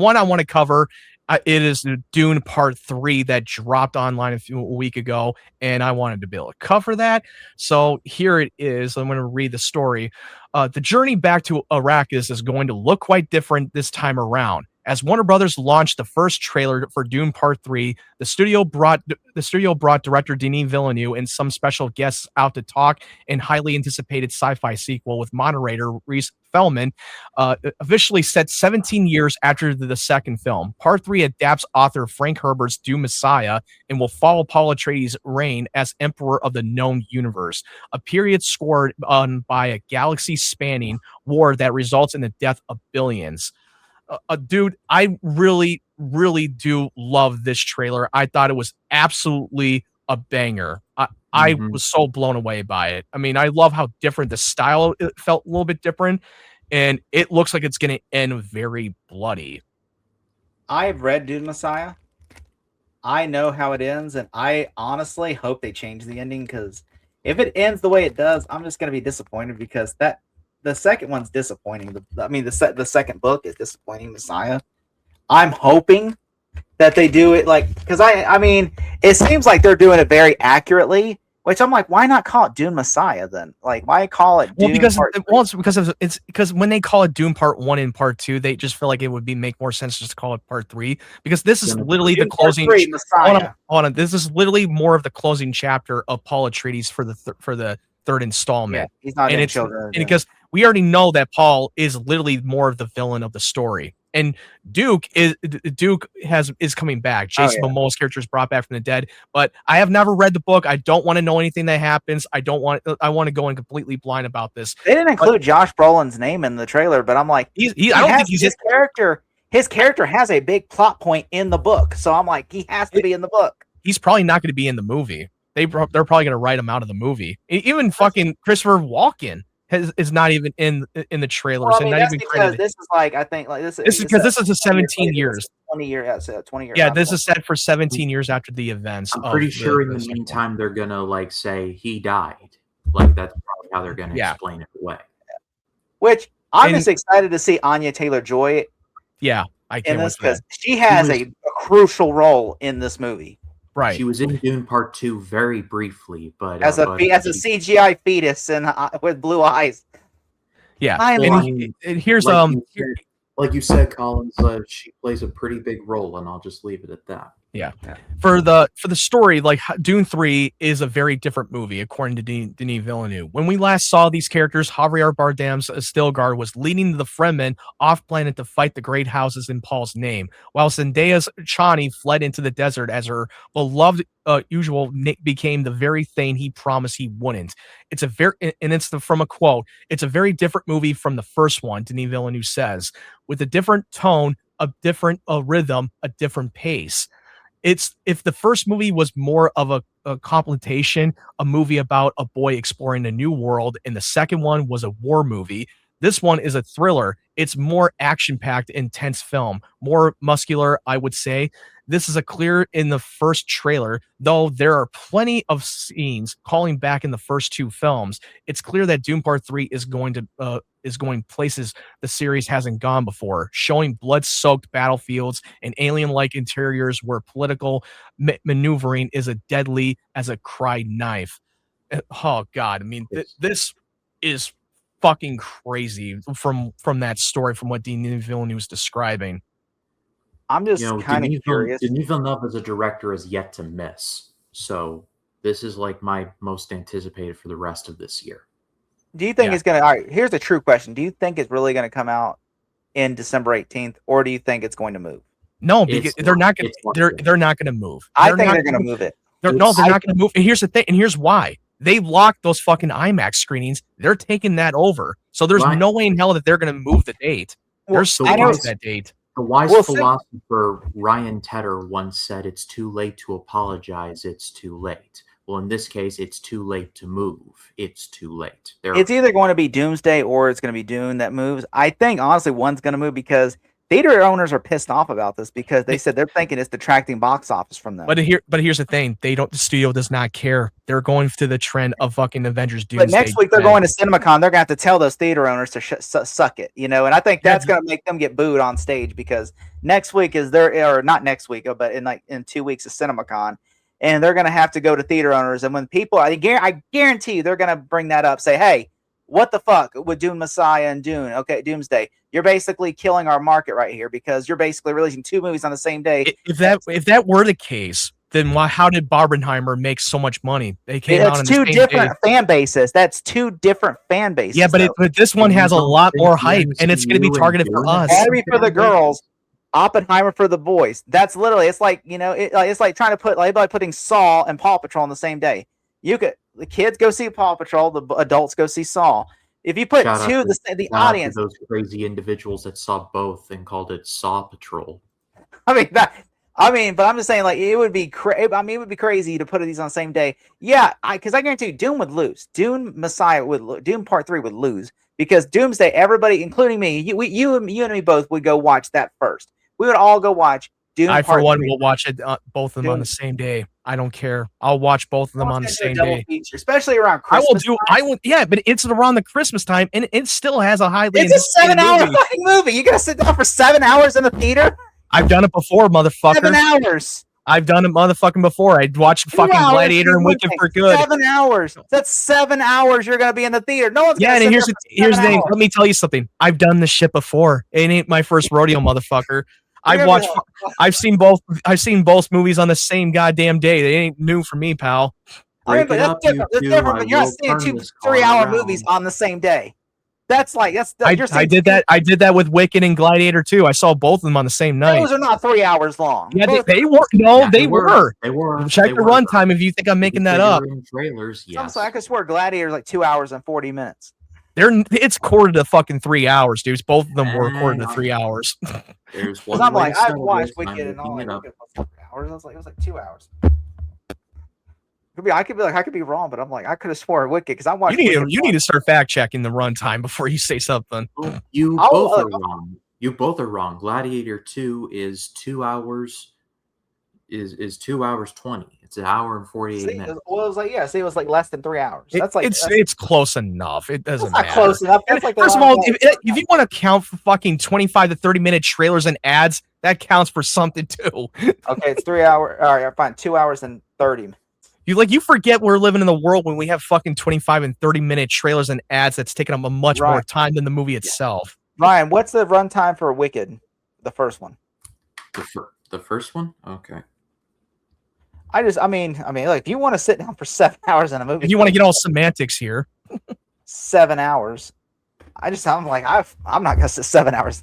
one I want to cover. It is Dune Part 3 that dropped online a week ago, and I wanted to be able to cover that. So here it is. I'm going to read the story. The journey back to Arrakis is going to look quite different this time around. As Warner Brothers launched the first trailer for Dune Part 3, the studio brought director Denis Villeneuve and some special guests out to talk in highly anticipated sci-fi sequel with moderator Reese Feldman, officially set 17 years after the second film. Part 3 adapts author Frank Herbert's Dune Messiah and will follow Paul Atreides' reign as Emperor of the known universe, a period scored on by a galaxy-spanning war that results in the death of billions. Dude, I really, really do love this trailer. I thought it was absolutely a banger. I was so blown away by it. I mean, I love how different the style, it felt a little bit different, and it looks like it's going to end very bloody. I've read Dune Messiah. I know how it ends, and I honestly hope they change the ending, because if it ends the way it does, I'm just going to be disappointed, because the second one's disappointing. The second book is disappointing, Messiah. I'm hoping that they do it because I mean, it seems like they're doing it very accurately, which I'm like, why not call it Dune Messiah then? Like, why call it Dune it's because when they call it Dune Part 1 and Part 2, they just feel like it would make more sense just to call it Part 3, because this is literally the closing. Hold on, this is literally more of the closing chapter of Paul Atreides for the third installment. Yeah, he's not in children. And because we already know that Paul is literally more of the villain of the story. And Duke is coming back. Jason Momoa's character is brought back from the dead. But I have never read the book. I don't want to know anything that happens. I want to go in completely blind about this. They didn't include Josh Brolin's name in the trailer, but I'm like, I don't think he's his character. His character has a big plot point in the book, so I'm like, he has to be in the book. He's probably not going to be in the movie. They're probably going to write him out of the movie. Even fucking Christopher Walken is not even in the trailers. Well, I mean, and not even credited. This is like, I think like this is because this is a 17 years. 20 years. 20 years. Yeah, this is set for 17 years after the events. I'm pretty sure in the meantime they're gonna like say he died. Like that's probably how they're gonna explain it away. Which I'm just excited to see Anya Taylor-Joy. Yeah, I can't. In this, because she has a crucial role in this movie. Right. She was in Dune Part 2 very briefly, but as a CGI fetus and with blue eyes. Yeah. And here's like you said, Collins, she plays a pretty big role, and I'll just leave it at that. Yeah. For the story, like Dune 3 is a very different movie, according to Denis Villeneuve. When we last saw these characters, Javier Bardem's Stilgar was leading the Fremen off planet to fight the great houses in Paul's name, while Zendaya's Chani fled into the desert as her beloved usual Nick became the very thing he promised he wouldn't. From a quote, it's a very different movie from the first one, Denis Villeneuve says, with a different tone, a different rhythm, a different pace. If the first movie was more of a complementation, a movie about a boy exploring a new world, and the second one was a war movie, this one is a thriller. It's more action-packed, intense film, more muscular, I would say. This is clear in the first trailer, though there are plenty of scenes calling back in the first two films. It's clear that Dune Part 3 is going places the series hasn't gone before, showing blood-soaked battlefields and alien-like interiors where political maneuvering is as deadly as a cry knife. Oh God, I mean, this is fucking crazy from that story, from what Denis Villeneuve was describing. I'm just kind of curious. Denis Villeneuve as a director is yet to miss, so this is like my most anticipated for the rest of this year. Do you think it's gonna? All right, here's a true question: do you think it's really going to come out in December 18th, or do you think it's going to move? No, because they're not going to move. I think they're going to move it. They're not going to move. And here's the thing. And here's why. They locked those fucking IMAX screenings. They're taking that over. So there's no way in hell that they're going to move the date. They're sticking with that date. The wise philosopher Ryan Tedder once said, "It's too late to apologize. It's too late." Well, in this case, it's too late to move. It's too late. It's either going to be Doomsday or it's going to be Dune that moves. I think, honestly, one's going to move because theater owners are pissed off about this because they said they're thinking it's detracting box office from them. But here's the thing: the studio does not care. They're going to the trend of fucking Avengers Doomsday. But next week they're going to CinemaCon. They're going to have to tell those theater owners to suck it, and I think that's going to make them get booed on stage because next week is or not next week, but in 2 weeks is CinemaCon, and they're going to have to go to theater owners. And when people, I guarantee you, they're going to bring that up, say, hey. What the fuck with Dune Messiah and Dune? Okay, Doomsday. You're basically killing our market right here because you're basically releasing 2 movies on the same day. If that were the case, then how did Barbenheimer make so much money? They came out on the same day. Two different fan bases. That's 2 different fan bases. Yeah, but this one has a lot more hype, and it's going to be targeted for us. Barbie for the girls, Oppenheimer for the boys. That's literally. It's like it's like trying to put putting Saw and Paw Patrol on the same day. The kids go see Paw Patrol, the adults go see Saw. If you put the audience, those crazy individuals that saw both and called it Saw Patrol. But I'm just saying, like, it would be it would be crazy to put these on the same day. Yeah, because I guarantee you, Dune would lose. Dune Messiah Dune Part 3 would lose because Doomsday. Everybody, including me, you and me both would go watch that first. We would all go watch Dune. I, for one, will watch it both of them on the same day. I don't care. I'll watch both of them on the same day. Feature, especially around Christmas. I will. Yeah, but it's around the Christmas time, and it still has a highly. It's a 7-hour fucking movie. You gotta sit down for 7 hours in the theater. I've done it before, motherfucker. 7 hours. I've done it, motherfucking before. I'd watch fucking Gladiator and Wicked for good. 7 hours. That's 7 hours. You're gonna be in the theater. No one's. Yeah, and here's the thing. Let me tell you something. I've done this shit before. It ain't my first rodeo, motherfucker. I've seen both movies on the same goddamn day. They ain't new for me, pal. But that's different. That's different. But you're not seeing 2 3-hour movies on the same day. I did that with Wicked and Gladiator too. I saw both of them on the same night. Those are not 3 hours long. Yeah, they were. No, yeah, they were. They were. Check the runtime if you think I'm making that up. Trailers, yes. I could swear Gladiator is like 2 hours and 40 minutes. It's quarter to fucking 3 hours, dudes. Both of them were quarter to 3 hours. There's one. I'm like, I've watched Wicked and all. Hours. I was like, it was like 2 hours. I could be wrong, but I'm like, I could have swore Wicked because I watched. You need to start fact checking the runtime before you say something. You both are wrong. You both are wrong. Gladiator 2 is 2 hours. Is 2 hours 20. It's an hour and 48 minutes. Well, it was like it was like less than 3 hours. It's close enough. It doesn't matter. Close enough. That's like first of all, if you want to count for fucking 25 to 30 minute trailers and ads, that counts for something too. Okay, it's 3 hours. All right, fine. 2 hours and 30 minutes. You forget we're living in a world when we have fucking 25 and 30 minute trailers and ads that's taking up a much more time than the movie itself. Ryan, what's the runtime for Wicked? The first one. The first one? Okay. I mean, like, if you want to sit down for 7 hours in a movie, if you want to get all semantics here, 7 hours. I'm like, I'm not gonna sit 7 hours.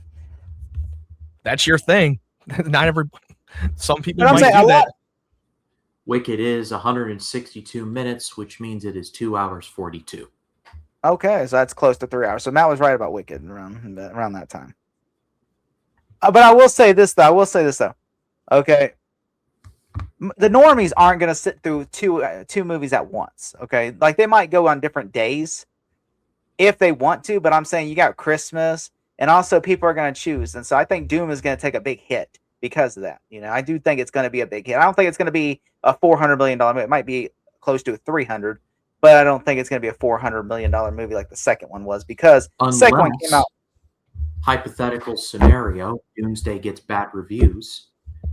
That's your thing. Not every. Some people might do that. Wicked is 162 minutes, which means it is 2 hours 42. Okay, so that's close to 3 hours. So Matt was right about Wicked around that time. But I will say this though. Okay. The normies aren't going to sit through two movies at once, okay? Like, they might go on different days if they want to, but I'm saying you got Christmas, and also people are going to choose. And so I think Doom is going to take a big hit because of that. I do think it's going to be a big hit. I don't think it's going to be a $400 million movie. It might be close to a 300, but I don't think it's going to be a $400 million movie like the second one was, because the second one came out. Hypothetical scenario, Doomsday gets bad reviews,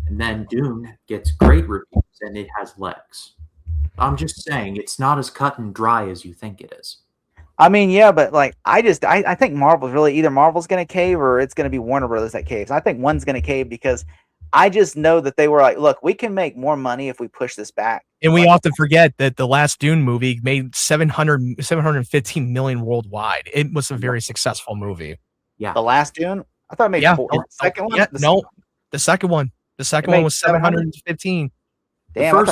and then Dune gets great reviews, and it has legs. I'm just saying, it's not as cut and dry as you think it is. I mean, yeah, but like, I think Marvel's really, either Marvel's going to cave or it's going to be Warner Brothers that caves. I think one's going to cave because I just know that they were like, look, we can make more money if we push this back. And we often forget that the last Dune movie made 715 million worldwide. It was a very successful movie. Yeah. The last Dune? I thought it made 4. The second one? Yeah, the second one. The second one was 715. Damn,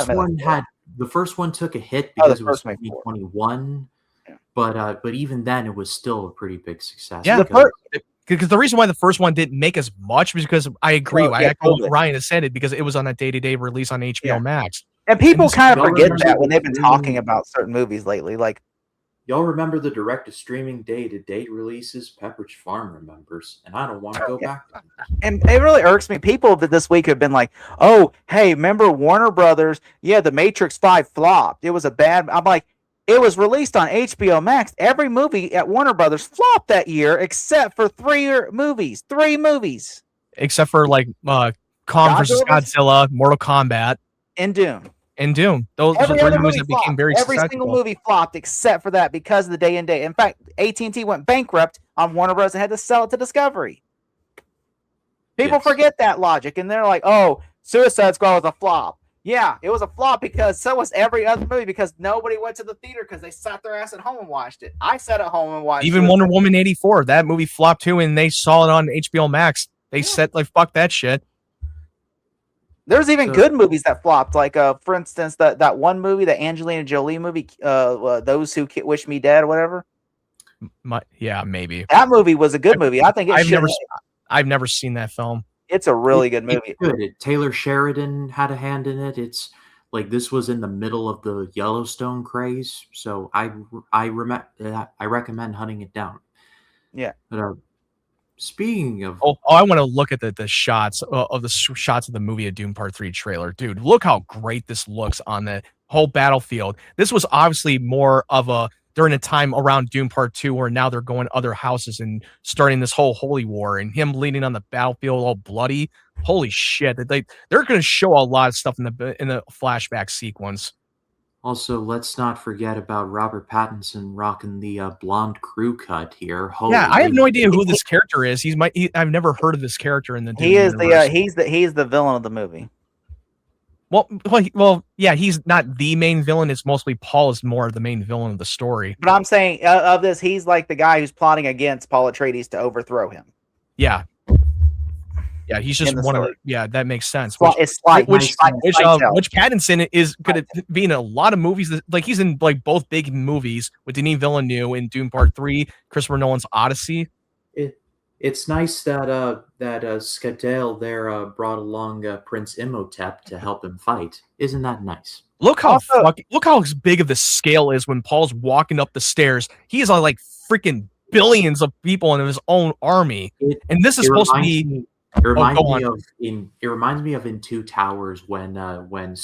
the first one took a hit because it was 2021. Yeah. But even then, it was still a pretty big success. Yeah, because the reason why the first one didn't make as much was because I agree. I echo what Ryan has said, because it was on a day-to-day release on HBO Max. And people kind of forget that when they've been talking about certain movies lately. Like, Y'all remember the direct-to-streaming day-to-date releases Pepperidge Farm remembers, and I don't want to go back to them. And it really irks me. People that this week have been like, "Oh, hey, remember Warner Brothers? Yeah, The Matrix 5 flopped. It was a bad." I'm like, it was released on HBO Max. Every movie at Warner Brothers flopped that year, except for three movies. Except for like Kong versus Godzilla, Mortal Kombat, and Dune. Those are three movies that became very successful. Every single movie flopped except for that because of the day and date. In fact, AT&T went bankrupt on Warner Bros. And had to sell it to Discovery. People forget that logic, and they're like, "Oh, Suicide Squad was a flop." Yeah, it was a flop because so was every other movie because nobody went to the theater because they sat their ass at home and watched it. I sat at home and watched it. Even Wonder Woman 84, that movie flopped too, and they saw it on HBO Max. They said, like, fuck that shit. There's even good movies that flopped, like for instance, that one movie, the Angelina Jolie movie, Those Who Wish Me Dead or whatever. Yeah, maybe that movie was a good movie. I think I've never seen that film. It's a really good movie. Good. Taylor Sheridan had a hand in it. It's like this was in the middle of the Yellowstone craze, so I recommend hunting it down. Yeah. But, speaking of, I want to look at the shots of the movie of Dune Part 3 trailer, dude. Look how great this looks on the whole battlefield. This was obviously more of a during a time around Dune Part 2 where now they're going to other houses and starting this whole holy war and him leading on the battlefield all bloody. Holy shit. They're going to show a lot of stuff in the flashback sequence. Also, let's not forget about Robert Pattinson rocking the blonde crew cut here. Holy I have no idea who this character is. I've never heard of this character in the Dune universe. He's the villain of the movie. Well, yeah, he's not the main villain. It's mostly Paul is more the main villain of the story. But I'm saying of this, he's like the guy who's plotting against Paul Atreides to overthrow him. Yeah. Yeah, he's just one of the, yeah, that makes sense. Which Pattinson is going to be in a lot of movies. Like he's in like both big movies with Denis Villeneuve in Dune Part 3, Christopher Nolan's Odyssey. It's nice that Skadale there brought along Prince Imhotep to help him fight. Isn't that nice? Look how big of the scale is when Paul's walking up the stairs. He is on like freaking billions of people in his own army, and this is supposed to be. It reminds me of in Two Towers when Saruman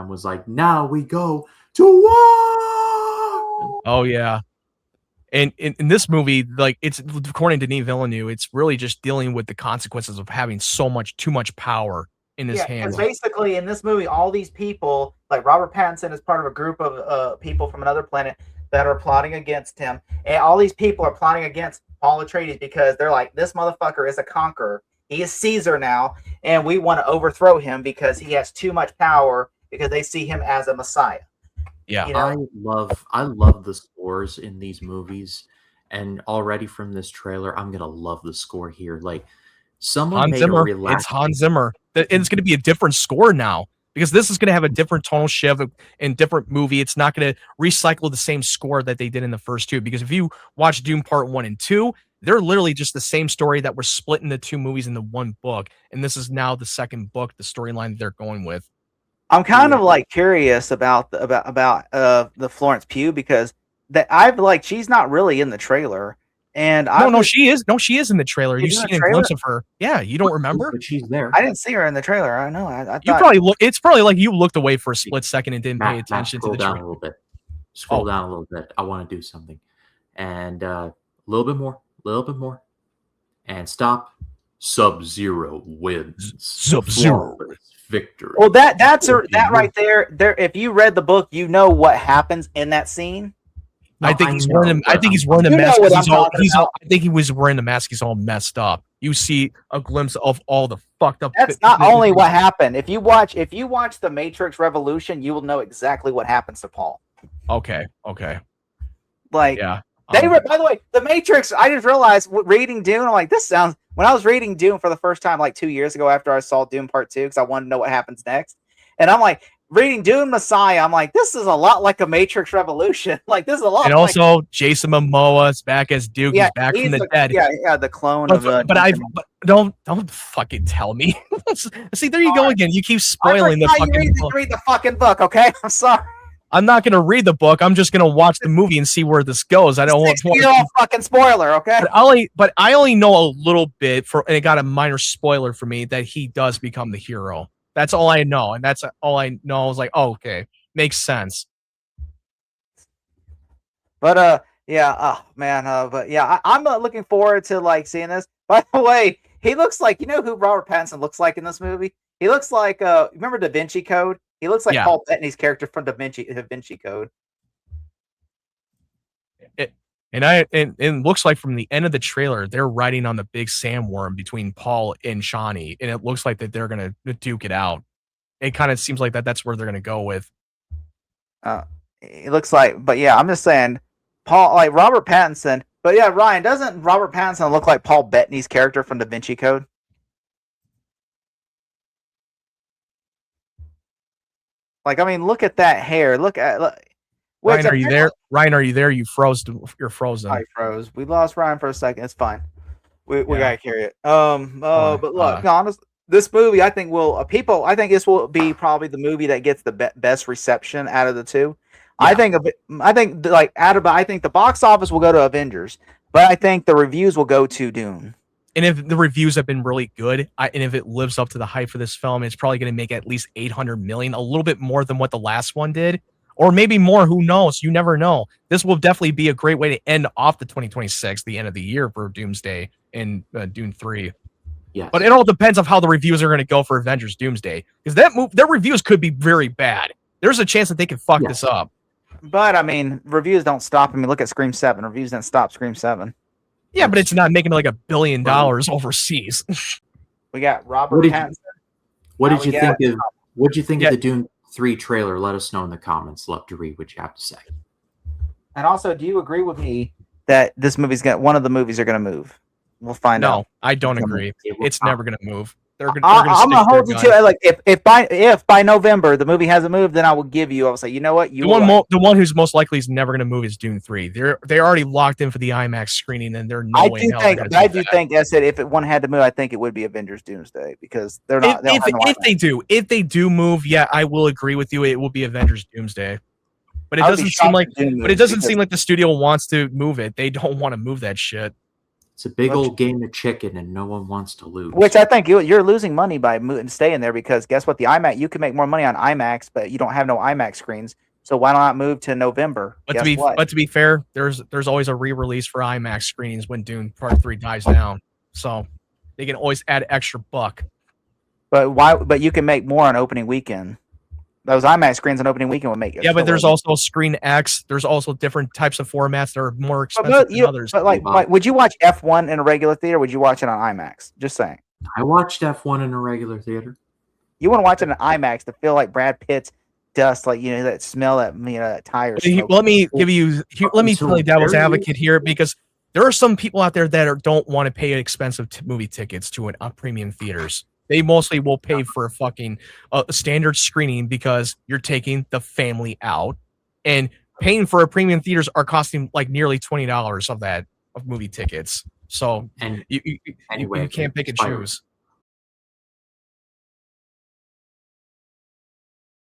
was like, "Now we go to war." Oh yeah. And in this movie, like it's according to Denis Villeneuve, it's really just dealing with the consequences of having too much power in his hands. Basically, in this movie, all these people, like Robert Pattinson, is part of a group of people from another planet that are plotting against him, and all these people are plotting against Paul Atreides because they're like, this motherfucker is a conqueror. He is Caesar now, and we want to overthrow him because he has too much power because they see him as a messiah. Yeah, you know? I love the scores in these movies, and already from this trailer, I'm gonna love the score here. Like someone Hans Zimmer, it's Hans Zimmer. It's gonna be a different score now because this is gonna have a different tonal shift and different movie. It's not gonna recycle the same score that they did in the first two. Because if you watch Dune Part 1 and 2, they're literally just the same story that were split into two movies into one book, and this is now the second book, the storyline that they're going with. I'm kind of like curious about the Florence Pugh because she's not really in the trailer, and she is in the trailer. You've seen a glimpse of her. Yeah, you don't remember? But she's there. I didn't see her in the trailer. I know. I you probably look. It's probably like you looked away for a split second and didn't pay attention to the trailer. Scroll down a little bit. Scroll down a little bit. I want to do something, and a little bit more, and stop. Sub-Zero wins. Sub-Zero. Victory. Well, that right there. If you read the book, you know what happens in that scene. I think he's wearing a mask. I think he was wearing a mask. He's all messed up. You see a glimpse of all the fucked up. That's not only what happened. If you watch the Matrix Revolution, you will know exactly what happens to Paul. Okay. Like, yeah. By the way, the Matrix. I just realized reading Dune. I'm like, this sounds. When I was reading Dune for the first time, like 2 years ago, after I saw Dune Part 2, because I wanted to know what happens next, and I'm like reading Dune Messiah. I'm like, this is a lot like a Matrix Revolution. Like this is a lot. And also, Jason Momoa's back as Duke. He's back from the dead. Yeah, the clone of. But don't fucking tell me. See, there you go again. You keep spoiling the fucking book. You read the fucking book, okay? I'm sorry. I'm not gonna read the book. I'm just gonna watch the movie and see where this goes. I don't want. 60-year-old fucking spoiler, okay? But I only know a little bit and it got a minor spoiler for me that he does become the hero. That's all I know, and that's all I know. I was like, oh, okay, makes sense. But yeah, oh man, but yeah, I'm looking forward to like seeing this. By the way, he looks like, you know who Robert Pattinson looks like in this movie? He looks like remember Da Vinci Code? He looks like Paul Bettany's character from Da Vinci Code. It looks like from the end of the trailer, they're riding on the big sandworm between Paul and Shawnee, and it looks like that they're gonna duke it out. It kind of seems like that's where they're gonna go with. It looks like, but yeah, I'm just saying, Robert Pattinson. But yeah, Ryan, doesn't Robert Pattinson look like Paul Bettany's character from Da Vinci Code? Like, I mean, look at that hair. Ryan, are you there? Ryan, are you there? You froze. You're frozen. I froze. We lost Ryan for a second. It's fine. We gotta carry it. But look, honestly, this movie, I think I think this will be probably the movie that gets the best reception out of the two. Yeah. I think the box office will go to Avengers, but I think the reviews will go to Dune. And if the reviews have been really good, and if it lives up to the hype for this film, it's probably going to make at least $800 million, a little bit more than what the last one did, or maybe more. Who knows? You never know. This will definitely be a great way to end off the 2026, the end of the year for Doomsday and Dune 3. Yes. But it all depends on how the reviews are going to go for Avengers Doomsday, because their reviews could be very bad. There's a chance that they could fuck this up. But I mean, reviews don't stop. I mean, look at Scream 7. Reviews didn't stop Scream 7. Yeah, but it's not making like $1 billion overseas. We got Robert Pattinson. What did you think of the Dune 3 trailer? Let us know in the comments. Love to read what you have to say. And also, do you agree with me that this one of the movies are going to move? We'll find out. No, I don't agree. It's never going to move. I'm gonna hold you to it. Like if by November the movie hasn't moved, then I will say, you know what, the one who's most likely is never going to move is Dune 3. They already locked in for the IMAX screening, and they're no way. I do think I said if one had to move, I think it would be Avengers Doomsday, because they're not. If they do move, yeah, I will agree with you. It will be Avengers Doomsday. But it doesn't seem like the studio wants to move it. They don't want to move that shit. It's a big old game of chicken, and no one wants to lose. Which I think you're losing money by staying there, because guess what? The IMAX, you can make more money on IMAX, but you don't have no IMAX screens. So why not move to November? But to be fair, there's always a re-release for IMAX screenings when Dune Part 3 dies down. So they can always add extra buck. But why? But you can make more on opening weekend. Those IMAX screens on opening weekend would make it. Yeah, but there's also Screen X. There's also different types of formats that are more expensive than others. But like, would you watch F1 in a regular theater? Or would you watch it on IMAX? Just saying. I watched F1 in a regular theater. You want to watch it in IMAX to feel like Brad Pitt's dust, like that smell, that tire. Let me play devil's advocate here, because there are some people out there that don't want to pay expensive movie tickets to premium theaters. They mostly will pay for a fucking standard screening because you're taking the family out, and paying for a premium theaters are costing like nearly $20 of movie tickets. So you can't pick and choose.